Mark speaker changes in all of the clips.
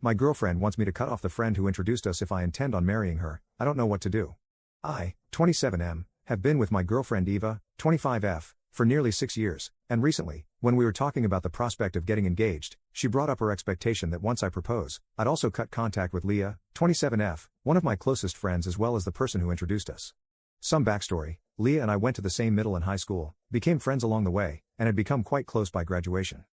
Speaker 1: My girlfriend wants me to cut off the friend who introduced us if I intend on marrying her. I don't know what to do. I, 27M, have been with my girlfriend Eva, 25F, for nearly 6 years, and recently, when we were talking about the prospect of getting engaged, she brought up her expectation that once I propose, I'd also cut contact with Leah, 27F, one of my closest friends as well as the person who introduced us. Some backstory: Leah and I went to the same middle and high school, became friends along the way, and had become quite close by graduation.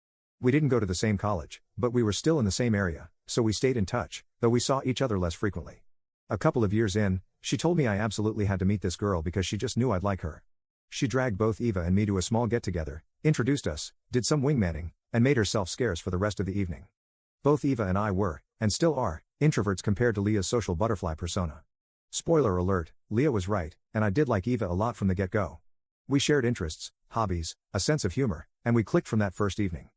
Speaker 1: We didn't go to the same college, but we were still in the same area, so we stayed in touch, though we saw each other less frequently. A couple of years in, she told me I absolutely had to meet this girl because she just knew I'd like her. She dragged both Eva and me to a small get-together, introduced us, did some wingmanning, and made herself scarce for the rest of the evening. Both Eva and I were, and still are, introverts compared to Leah's social butterfly persona. Spoiler alert, Leah was right, and I did like Eva a lot from the get-go. We shared interests, hobbies, a sense of humor, and we clicked from that first evening.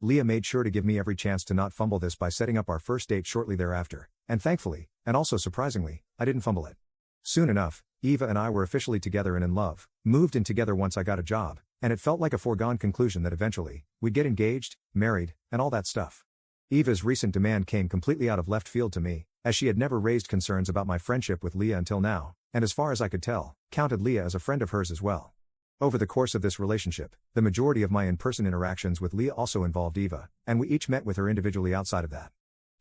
Speaker 1: Leah made sure to give me every chance to not fumble this by setting up our first date shortly thereafter, and thankfully, and also surprisingly, I didn't fumble it. Soon enough, Eva and I were officially together and in love, moved in together once I got a job, and it felt like a foregone conclusion that eventually, we'd get engaged, married, and all that stuff. Eva's recent demand came completely out of left field to me, as she had never raised concerns about my friendship with Leah until now, and as far as I could tell, counted Leah as a friend of hers as well. Over the course of this relationship, the majority of my in-person interactions with Leah also involved Eva, and we each met with her individually outside of that.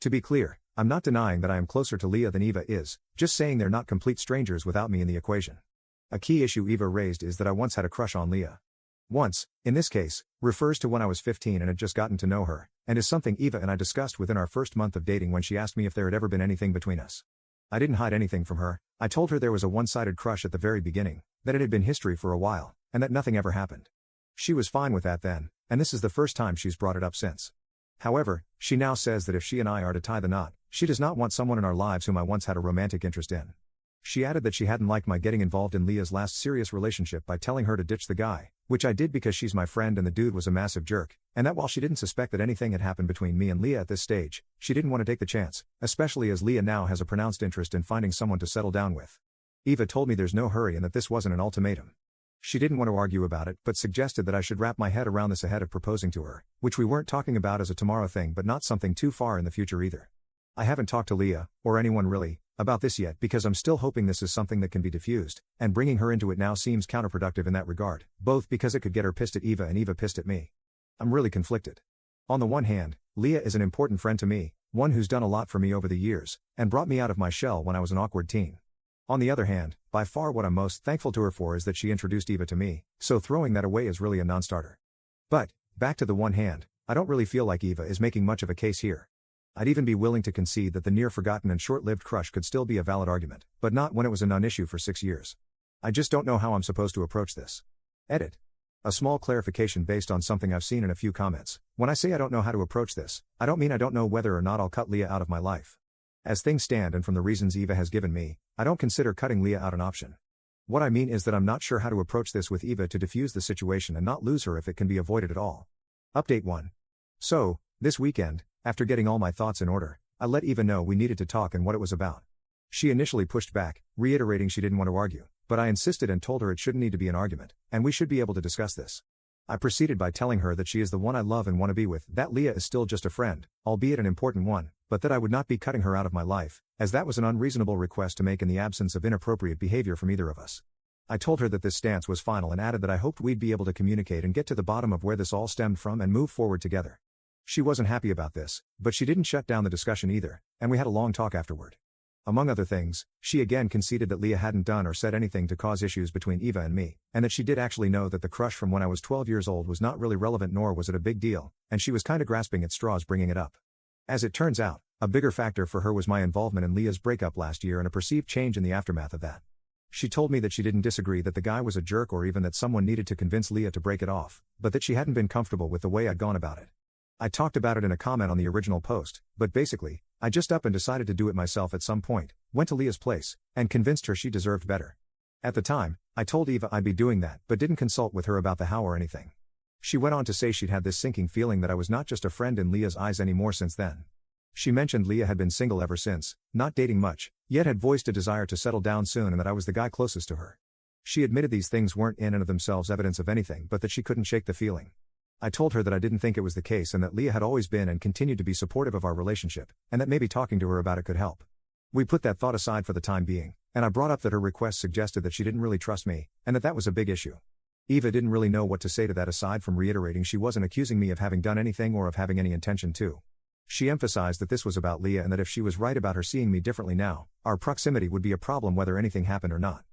Speaker 1: To be clear, I'm not denying that I am closer to Leah than Eva is, just saying they're not complete strangers without me in the equation. A key issue Eva raised is that I once had a crush on Leah. Once, in this case, refers to when I was 15 and had just gotten to know her, and is something Eva and I discussed within our first month of dating when she asked me if there had ever been anything between us. I didn't hide anything from her. I told her there was a one-sided crush at the very beginning, that it had been history for a while, and that nothing ever happened. She was fine with that then, and this is the first time she's brought it up since. However, she now says that if she and I are to tie the knot, she does not want someone in our lives whom I once had a romantic interest in. She added that she hadn't liked my getting involved in Leah's last serious relationship by telling her to ditch the guy, which I did because she's my friend and the dude was a massive jerk, and that while she didn't suspect that anything had happened between me and Leah at this stage, she didn't want to take the chance, especially as Leah now has a pronounced interest in finding someone to settle down with. Eva told me there's no hurry and that this wasn't an ultimatum. She didn't want to argue about it but suggested that I should wrap my head around this ahead of proposing to her, which we weren't talking about as a tomorrow thing but not something too far in the future either. I haven't talked to Leah, or anyone really, about this yet because I'm still hoping this is something that can be diffused, and bringing her into it now seems counterproductive in that regard, both because it could get her pissed at Eva and Eva pissed at me. I'm really conflicted. On the one hand, Leah is an important friend to me, one who's done a lot for me over the years, and brought me out of my shell when I was an awkward teen. On the other hand, by far what I'm most thankful to her for is that she introduced Eva to me, so throwing that away is really a non-starter. But, back to the one hand, I don't really feel like Eva is making much of a case here. I'd even be willing to concede that the near-forgotten and short-lived crush could still be a valid argument, but not when it was a non-issue for 6 years. I just don't know how I'm supposed to approach this. Edit. A small clarification based on something I've seen in a few comments. When I say I don't know how to approach this, I don't mean I don't know whether or not I'll cut Leah out of my life. As things stand and from the reasons Eva has given me, I don't consider cutting Leah out an option. What I mean is that I'm not sure how to approach this with Eva to diffuse the situation and not lose her if it can be avoided at all. Update 1. So, this weekend, after getting all my thoughts in order, I let Eva know we needed to talk and what it was about. She initially pushed back, reiterating she didn't want to argue, but I insisted and told her it shouldn't need to be an argument, and we should be able to discuss this. I proceeded by telling her that she is the one I love and want to be with, that Leah is still just a friend, albeit an important one, but that I would not be cutting her out of my life, as that was an unreasonable request to make in the absence of inappropriate behavior from either of us. I told her that this stance was final and added that I hoped we'd be able to communicate and get to the bottom of where this all stemmed from and move forward together. She wasn't happy about this, but she didn't shut down the discussion either, and we had a long talk afterward. Among other things, she again conceded that Leah hadn't done or said anything to cause issues between Eva and me, and that she did actually know that the crush from when I was 12 years old was not really relevant nor was it a big deal, and she was kinda grasping at straws bringing it up. As it turns out, a bigger factor for her was my involvement in Leah's breakup last year and a perceived change in the aftermath of that. She told me that she didn't disagree that the guy was a jerk or even that someone needed to convince Leah to break it off, but that she hadn't been comfortable with the way I'd gone about it. I talked about it in a comment on the original post, but basically, I just up and decided to do it myself at some point, went to Leah's place, and convinced her she deserved better. At the time, I told Eva I'd be doing that but didn't consult with her about the how or anything. She went on to say she'd had this sinking feeling that I was not just a friend in Leah's eyes anymore since then. She mentioned Leah had been single ever since, not dating much, yet had voiced a desire to settle down soon and that I was the guy closest to her. She admitted these things weren't in and of themselves evidence of anything but that she couldn't shake the feeling. I told her that I didn't think it was the case and that Leah had always been and continued to be supportive of our relationship, and that maybe talking to her about it could help. We put that thought aside for the time being, and I brought up that her request suggested that she didn't really trust me, and that was a big issue. Eva didn't really know what to say to that aside from reiterating she wasn't accusing me of having done anything or of having any intention to. She emphasized that this was about Leah and that if she was right about her seeing me differently now, our proximity would be a problem whether anything happened or not.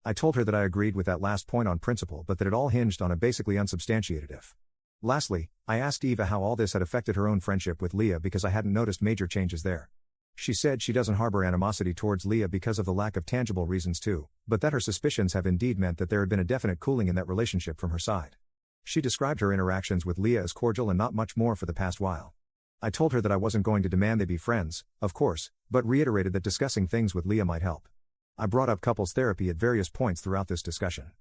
Speaker 1: I told her that I agreed with that last point on principle but that it all hinged on a basically unsubstantiated if. Lastly, I asked Eva how all this had affected her own friendship with Leah because I hadn't noticed major changes there. She said she doesn't harbor animosity towards Leah because of the lack of tangible reasons too, but that her suspicions have indeed meant that there had been a definite cooling in that relationship from her side. She described her interactions with Leah as cordial and not much more for the past while. I told her that I wasn't going to demand they be friends, of course, but reiterated that discussing things with Leah might help. I brought up couples therapy at various points throughout this discussion.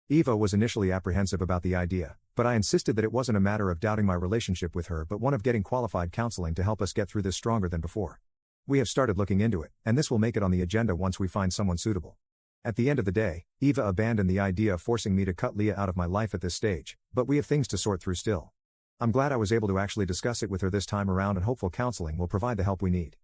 Speaker 1: Eva was initially apprehensive about the idea, but I insisted that it wasn't a matter of doubting my relationship with her but one of getting qualified counseling to help us get through this stronger than before. We have started looking into it, and this will make it on the agenda once we find someone suitable. At the end of the day, Eva abandoned the idea of forcing me to cut Leah out of my life at this stage, but we have things to sort through still. I'm glad I was able to actually discuss it with her this time around and hopeful counseling will provide the help we need.